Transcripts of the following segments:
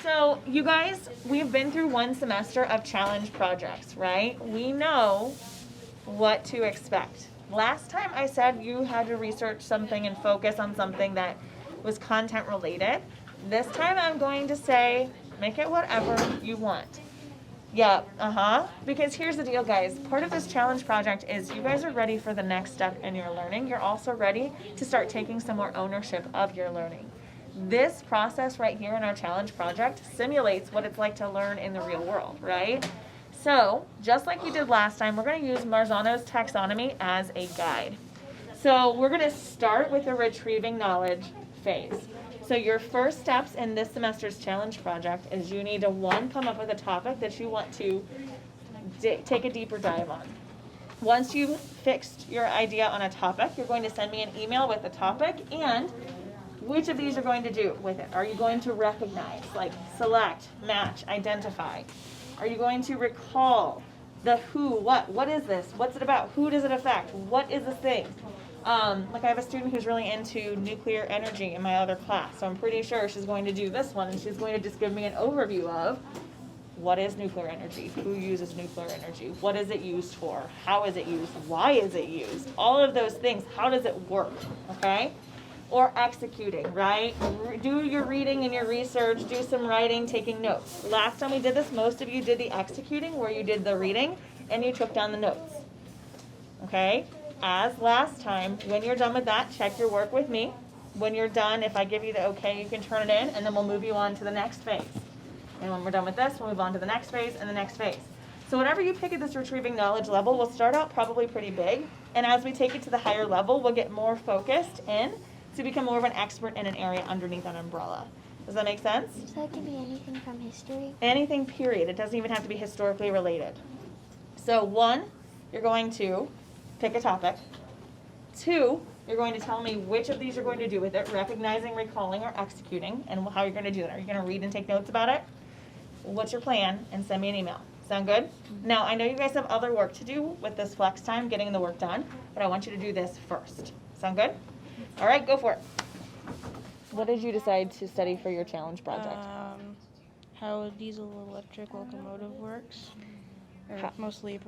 So, you guys, we've been through one semester of challenge projects, right? We know what to expect. Last time I said you had to research something and focus on something that was content related. This time I'm going to say make it whatever you want. Yeah, Because here's the deal, guys. Part of this challenge project is you guys are ready for the next step in your learning. You're also ready to start taking some more ownership of your learning. This process right here in our challenge project simulates what it's like to learn in the real world, right? So, just like you did last time, we're going to use Marzano's taxonomy as a guide. So, we're going to start with the retrieving knowledge phase. So your first steps in this semester's challenge project is you need to, one, come up with a topic that you want to take a deeper dive on. Once you've fixed your idea on a topic, you're going to send me an email with the topic and which of these you're going to do with it. Are you going to recognize, like select, match, identify? Are you going to recall the who, what is this? What's it about? Who does it affect? What is the thing? Like I have a student who's really into nuclear energy in my other class, so I'm pretty sure she's going to do this one, and she's going to just give me an overview of what is nuclear energy, who uses nuclear energy, what is it used for, how is it used, why is it used, all of those things, how does it work, okay? Or executing, right? Do your reading and your research, do some writing, taking notes. Last time we did this, most of you did the executing where you did the reading and you took down the notes, okay? As last time, when you're done with that, check your work with me. When you're done, if I give you the okay, you can turn it in, and then we'll move you on to the next phase. And when we're done with this, we'll move on to the next phase and the next phase. So whatever you pick at this retrieving knowledge level, we'll start out probably pretty big. And as we take it to the higher level, we'll get more focused in to become more of an expert in an area underneath an umbrella. Does that make sense? So it can be anything from history? Anything, period. It doesn't even have to be historically related. So one, you're going to pick a topic. Two, you're going to tell me which of these you're going to do with it, recognizing, recalling, or executing, and how you're going to do that. Are you going to read and take notes about it? What's your plan? And send me an email. Sound good? Mm-hmm. Now, I know you guys have other work to do with this flex time, getting the work done, but I want you to do this first. Sound good? All right, go for it. What did you decide to study for your challenge project? How a diesel electric locomotive works. Or mostly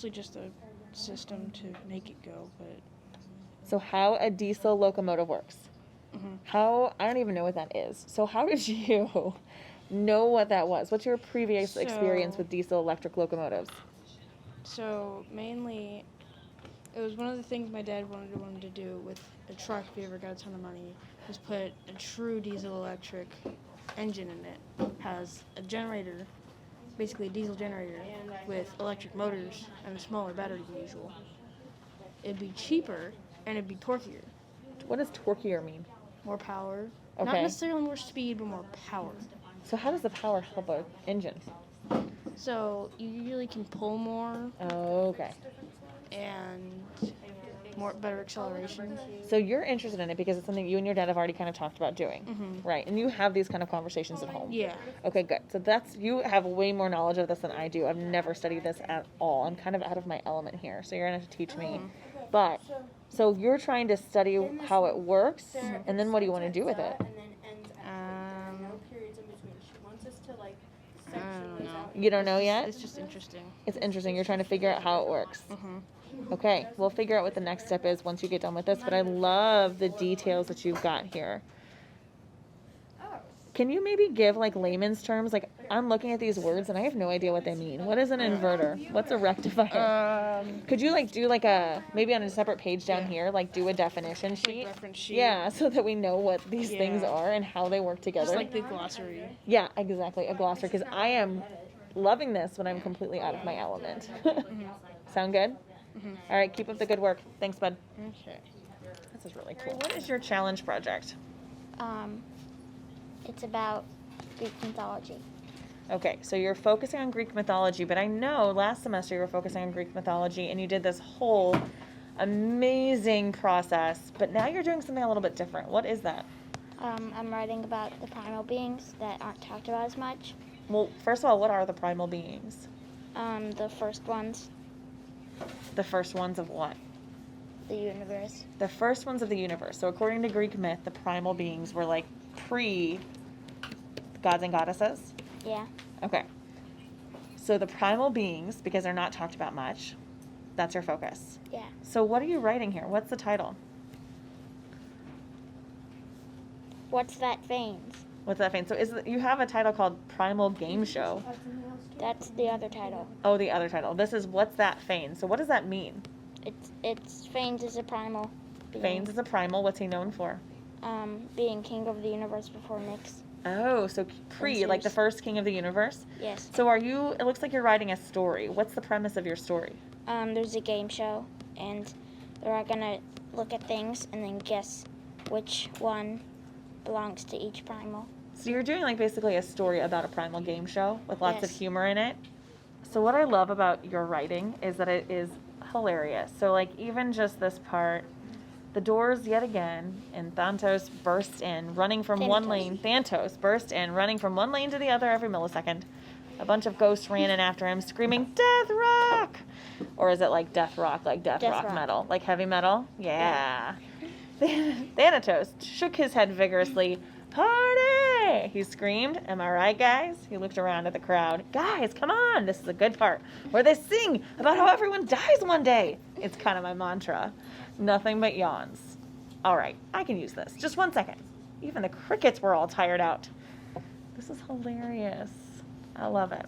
just a system to make it go, but... So how a diesel locomotive works. Mm-hmm. I don't even know what that is. So how did you know what that was? What's your previous experience with diesel electric locomotives? So mainly, it was one of the things my dad wanted to do with a truck, if he ever got a ton of money, was put a true diesel electric engine in it. Has a generator, basically a diesel generator, with electric motors and a smaller battery than usual. It'd be cheaper, and it'd be torquier. What does torquier mean? More power. Okay. Not necessarily more speed, but more power. So how does the power help an engine? So you usually can pull more. Oh, okay. And better acceleration. So you're interested in it because it's something you and your dad have already kind of talked about doing, right? And you have these kind of conversations at home. Yeah. Okay, good. So you have way more knowledge of this than I do. I've never studied this at all. I'm kind of out of my element here, so you're gonna have to teach me. But so you're trying to study how it works, and then what do you want to do with it? I don't know. You don't know yet? It's just interesting. It's interesting. You're trying to figure out how it works. Okay, we'll figure out what the next step is once you get done with this, but I love the details that you've got here. Can you maybe give like layman's terms? Like I'm looking at these words and I have no idea what they mean. What is an inverter? What's a rectifier? Could you like do like maybe on a separate page down here, like do a definition sheet? Like reference sheet. Yeah, so that we know what these things are and how they work together. Just like the glossary. Yeah, exactly, a glossary, because I am loving this when I'm completely out of my element. Sound good? All right, keep up the good work. Thanks, bud. Okay. This is really cool. What is your challenge project? It's about Greek mythology. Okay, so you're focusing on Greek mythology, but I know last semester you were focusing on Greek mythology and you did this whole amazing process, but now you're doing something a little bit different. What is that? I'm writing about the primal beings that aren't talked about as much. Well, first of all, what are the primal beings? The first ones, The first ones of what? the universe. The first ones of the universe. So according to Greek myth, the primal beings were like gods and goddesses? Yeah. Okay. So the primal beings, because they're not talked about much, that's your focus. Yeah. So what are you writing here? What's the title? What's that veins? What's that thing? So you have a title called Primal Game Show. That's the other title. Oh, the other title. This is What's That Fane? So what does that mean? It's Fanes is a primal being. Fanes is a primal. What's he known for? Being king of the universe before Nyx. Oh, so like the Zeus. first king of the universe? Yes. So it looks like you're writing a story. What's the premise of your story? There's a game show, and they're all gonna look at things and then guess which one belongs to each primal. So you're doing like basically a story about a primal game show with lots of Yes. humor in it. So what I love about your writing is that it is hilarious. So like even just this part, the doors yet again, and Thanatos burst in, running from one Thanatos. lane. Thanatos burst in, running from one lane to the other every millisecond. A bunch of ghosts ran in after him, screaming, "Death rock!" Or is it like death rock, like death rock metal, like heavy metal? Yeah. Thanatos shook his head vigorously. "Party!" he screamed. Am I right, guys? He looked around at the crowd. "Guys, come on. This is a good part where they sing about how everyone dies one day." It's kind of my mantra. Nothing but yawns. All right, I can use this. Just 1 second. Even the crickets were all tired out. This is hilarious. I love it.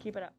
Keep it up.